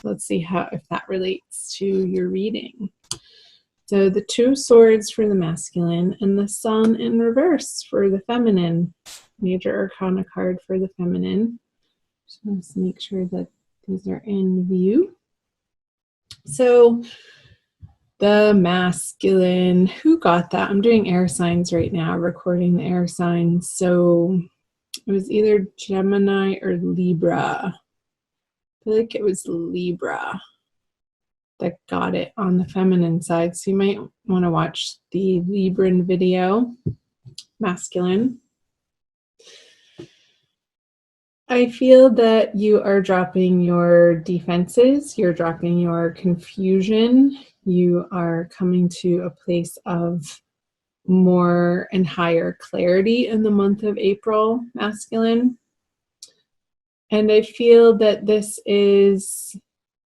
let's see if that relates to your reading. So the 2 swords for the masculine and the sun in reverse for the feminine. Major arcana card for the feminine. Just want to make sure that these are in view. So the masculine, who got that? I'm doing air signs right now, recording the air signs. So it was either Gemini or Libra. I feel like it was Libra that got it on the feminine side. So you might want to watch the Libran video, masculine. I feel that you are dropping your defenses, you're dropping your confusion, you are coming to a place of more and higher clarity in the month of April, masculine. And I feel that this is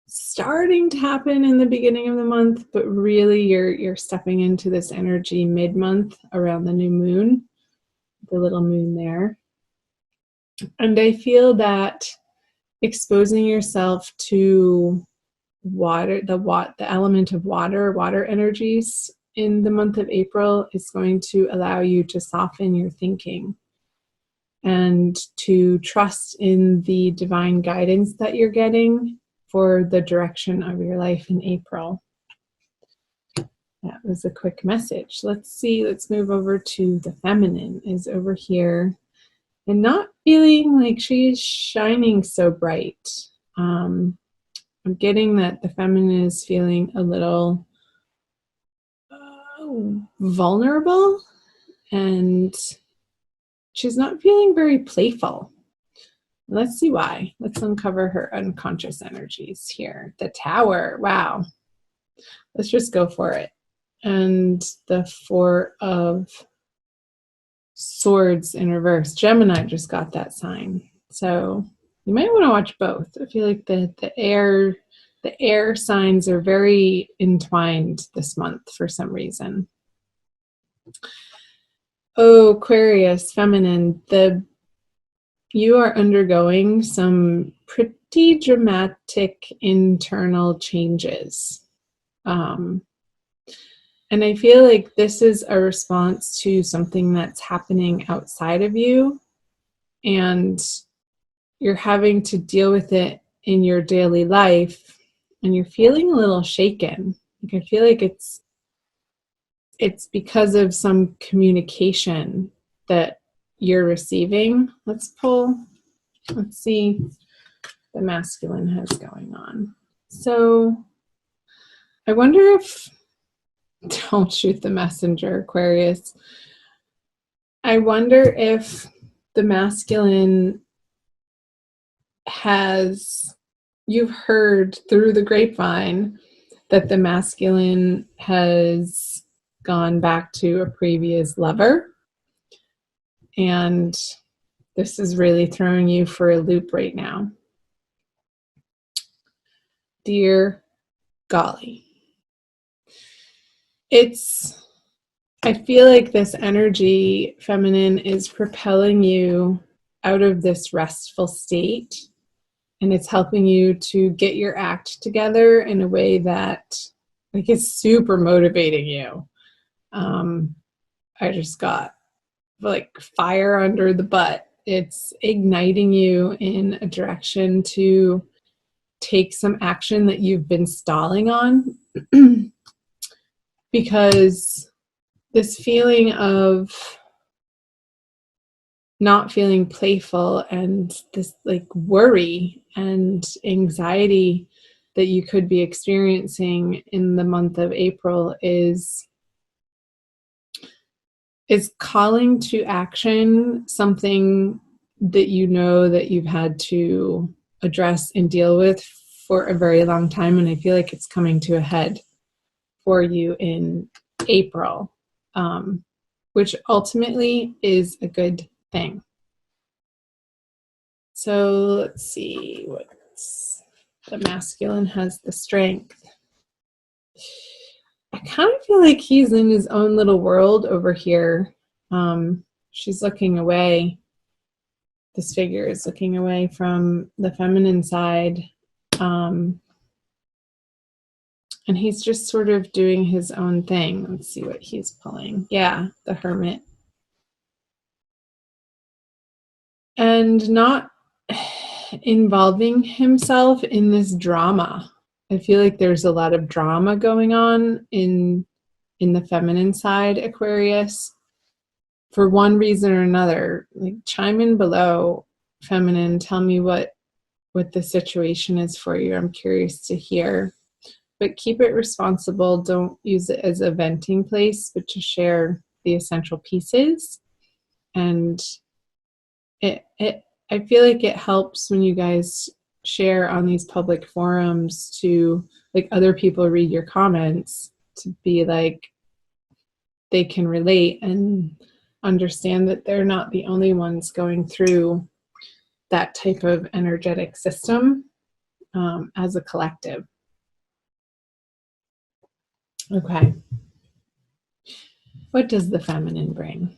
starting to happen in the beginning of the month, but really you're stepping into this energy mid-month around the new moon, the little moon there. And I feel that exposing yourself to water, the element of water energies in the month of April is going to allow you to soften your thinking and to trust in the divine guidance that you're getting for the direction of your life in April. That was a quick message. Let's see, let's move over to the feminine is over here. And not feeling like she's shining so bright. I'm getting that the feminine is feeling a little vulnerable, and she's not feeling very playful. Let's see why. Let's uncover her unconscious energies here. The Tower, wow. Let's just go for it. And the 4 of Swords in reverse. Gemini just got that sign. So you might want to watch both. I feel like the air signs are very entwined this month for some reason. Oh, Aquarius, feminine. You are undergoing some pretty dramatic internal changes. And I feel like this is a response to something that's happening outside of you, and you're having to deal with it in your daily life, and you're feeling a little shaken. Like I feel like it's because of some communication that you're receiving. Let's see the masculine has going on. So I wonder if, don't shoot the messenger, Aquarius. I wonder if the masculine you've heard through the grapevine that the masculine has gone back to a previous lover. And this is really throwing you for a loop right now. Dear golly. I feel like this energy, feminine, is propelling you out of this restful state, and it's helping you to get your act together in a way that is super motivating you. I just got fire under the butt. It's igniting you in a direction to take some action that you've been stalling on. Because this feeling of not feeling playful and this worry and anxiety that you could be experiencing in the month of April is calling to action something that you know that you've had to address and deal with for a very long time. And I feel like it's coming to a head for you in April, which ultimately is a good thing. So let's see, the masculine has the strength. I kind of feel like he's in his own little world over here. She's looking away. This figure is looking away from the feminine side. And he's just sort of doing his own thing. Let's see what he's pulling. Yeah, the Hermit. And not involving himself in this drama. I feel like there's a lot of drama going on in the feminine side, Aquarius, for one reason or another. Like, chime in below, feminine, tell me what the situation is for you. I'm curious to hear. But keep it responsible. Don't use it as a venting place, but to share the essential pieces. And I feel like it helps when you guys share on these public forums to, like, other people read your comments, to be like, they can relate and understand that they're not the only ones going through that type of energetic system as a collective. Okay. What does the feminine bring?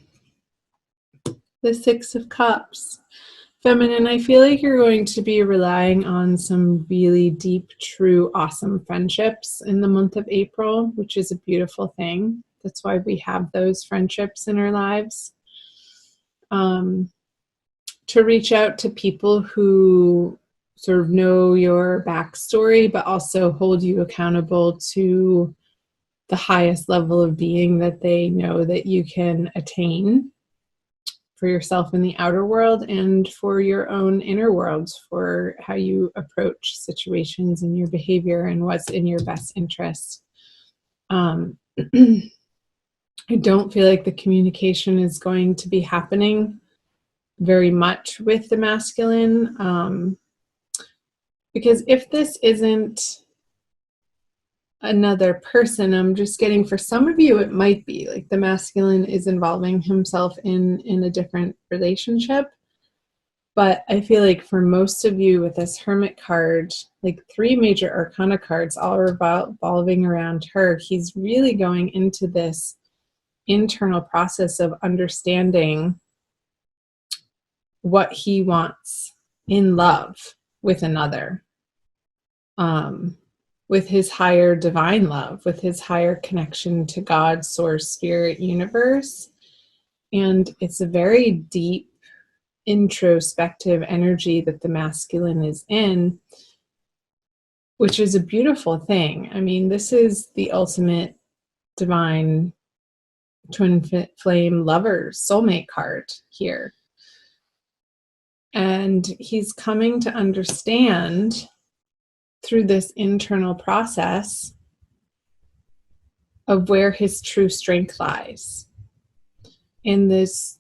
The Six of Cups. Feminine, I feel like you're going to be relying on some really deep, true, awesome friendships in the month of April, which is a beautiful thing. That's why we have those friendships in our lives. To reach out to people who sort of know your backstory, but also hold you accountable to the highest level of being that they know that you can attain for yourself in the outer world and for your own inner world, for how you approach situations and your behavior and what's in your best interest. I don't feel like the communication is going to be happening very much with the masculine, because if this isn't another person, I'm just getting, for some of you, it might be like the masculine is involving himself in a different relationship. But I feel like for most of you with this Hermit card, like 3 major arcana cards all revolving around her, he's really going into this internal process of understanding what he wants in love with another, with his higher divine love, with his higher connection to God, source, spirit, universe. And it's a very deep, introspective energy that the masculine is in, which is a beautiful thing. I mean, this is the ultimate divine twin flame lovers soulmate card here. And he's coming to understand through this internal process of where his true strength lies, in this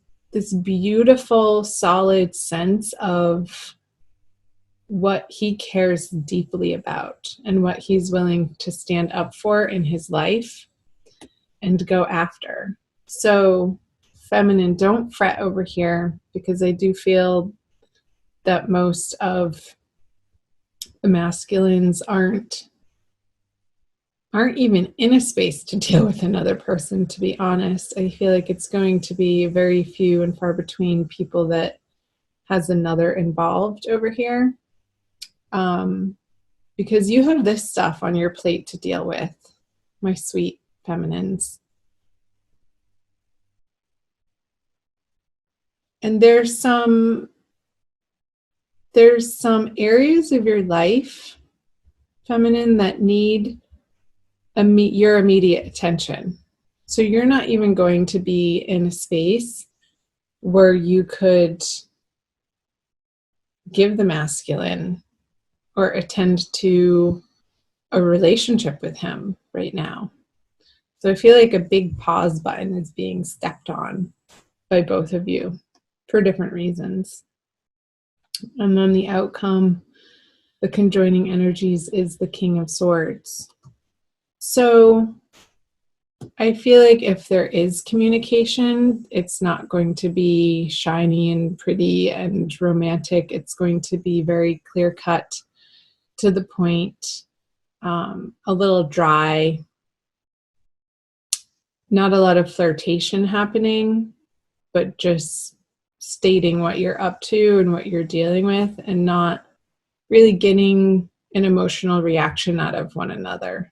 beautiful, solid sense of what he cares deeply about and what he's willing to stand up for in his life and go after. So, feminine, don't fret over here, because I do feel that most of the masculines aren't even in a space to deal with another person, to be honest. I feel like it's going to be very few and far between people that has another involved over here, because you have this stuff on your plate to deal with, my sweet feminines. And there's some areas of your life, feminine, that need your immediate attention. So you're not even going to be in a space where you could give the masculine or attend to a relationship with him right now. So I feel like a big pause button is being stepped on by both of you for different reasons. And then the outcome, the conjoining energies, is the King of Swords. So I feel like if there is communication, it's not going to be shiny and pretty and romantic. It's going to be very clear-cut, to the point, a little dry, not a lot of flirtation happening, but just stating what you're up to and what you're dealing with, and not really getting an emotional reaction out of one another.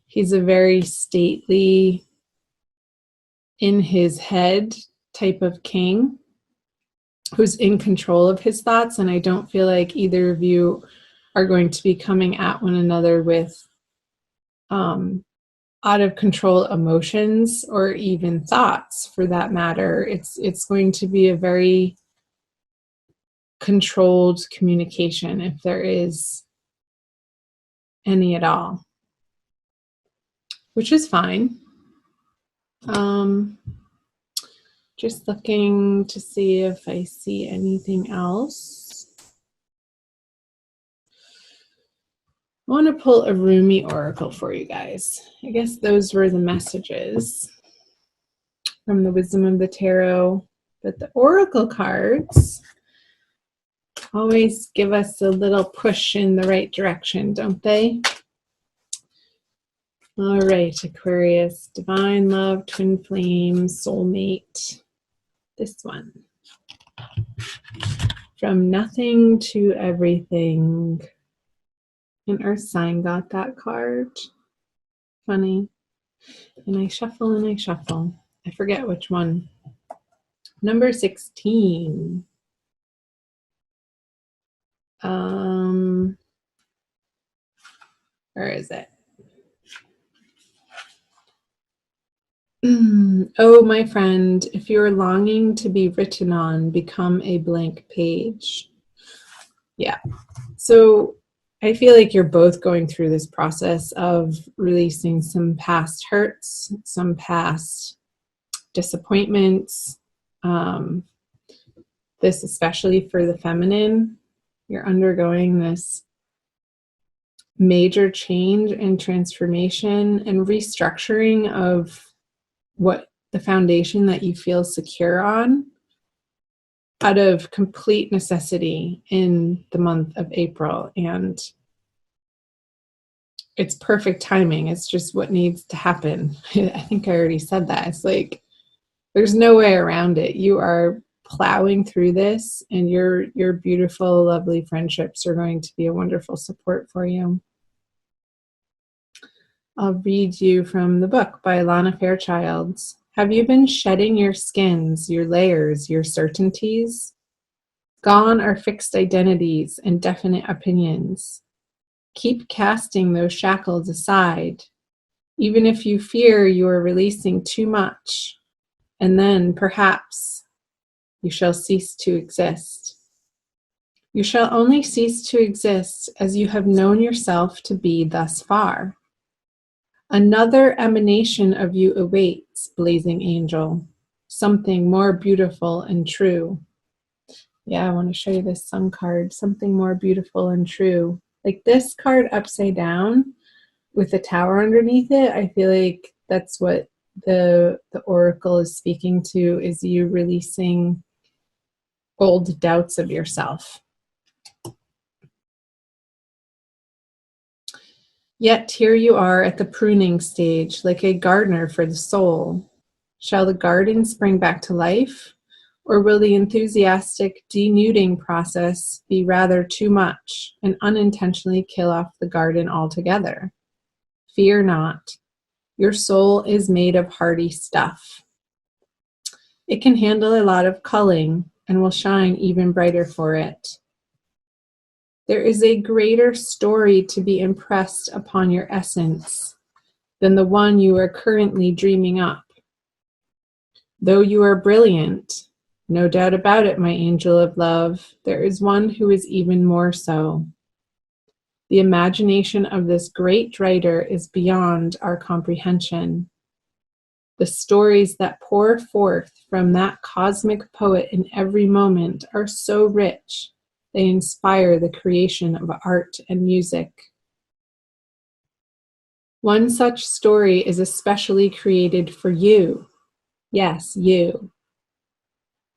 He's a very stately, in his head type of king who's in control of his thoughts. And I don't feel like either of you are going to be coming at one another with out of control emotions or even thoughts for that matter. It's going to be a very controlled communication, if there is any at all, which is fine. Just looking to see if I see anything else. I want to pull a Rumi oracle for you guys. I guess those were the messages from the Wisdom of the Tarot. But the oracle cards always give us a little push in the right direction, don't they? All right, Aquarius, divine love, twin flame, soulmate. This one. From nothing to everything. An earth sign got that card. Funny. And I shuffle and I shuffle. I forget which one. Number 16. Where is it? Oh, my friend, if you're longing to be written on, become a blank page. Yeah. So I feel like you're both going through this process of releasing some past hurts, some past disappointments. This especially for the feminine. You're undergoing this major change and transformation and restructuring of what the foundation that you feel secure on out of complete necessity in the month of April. And it's perfect timing. It's just what needs to happen. I think I already said that. It's like, there's no way around it. You are plowing through this, and your beautiful, lovely friendships are going to be a wonderful support for you. I'll read you from the book by Lana Fairchild. Have you been shedding your skins, your layers, your certainties? Gone are fixed identities and definite opinions. Keep casting those shackles aside, even if you fear you are releasing too much, and then perhaps you shall cease to exist. You shall only cease to exist as you have known yourself to be thus far. Another emanation of you awaits, blazing angel, something more beautiful and true. Yeah, I want to show you this sun card, something more beautiful and true. Like this card upside down with a tower underneath it, I feel like that's what the oracle is speaking to, is you releasing old doubts of yourself. Yet here you are at the pruning stage, like a gardener for the soul. Shall the garden spring back to life, or will the enthusiastic denuding process be rather too much and unintentionally kill off the garden altogether? Fear not. Your soul is made of hardy stuff. It can handle a lot of culling and will shine even brighter for it. There is a greater story to be impressed upon your essence than the one you are currently dreaming up. Though you are brilliant, no doubt about it, my angel of love, there is one who is even more so. The imagination of this great writer is beyond our comprehension. The stories that pour forth from that cosmic poet in every moment are so rich, they inspire the creation of art and music. One such story is especially created for you. Yes, you.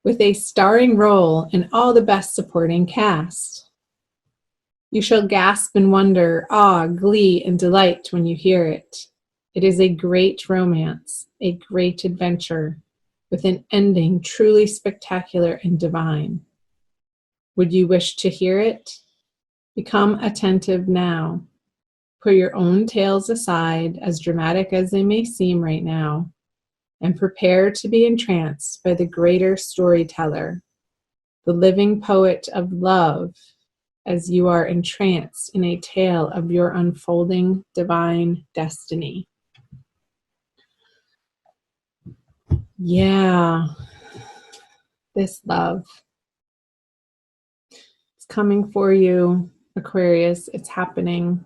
With a starring role in all the best supporting cast. You shall gasp in wonder, awe, glee, and delight when you hear it. It is a great romance, a great adventure, with an ending truly spectacular and divine. Would you wish to hear it? Become attentive now. Put your own tales aside, as dramatic as they may seem right now, and prepare to be entranced by the greater storyteller, the living poet of love, as you are entranced in a tale of your unfolding divine destiny. Yeah, this love. It's coming for you, Aquarius. It's happening.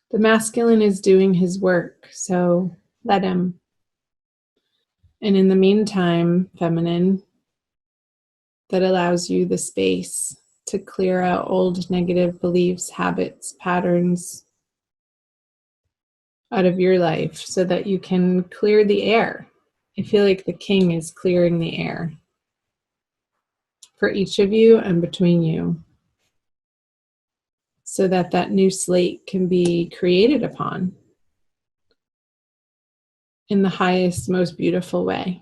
The masculine is doing his work, so let him. And in the meantime, feminine, that allows you the space to clear out old negative beliefs, habits, patterns out of your life so that you can clear the air. I feel like the king is clearing the air for each of you and between you so that that new slate can be created upon in the highest, most beautiful way.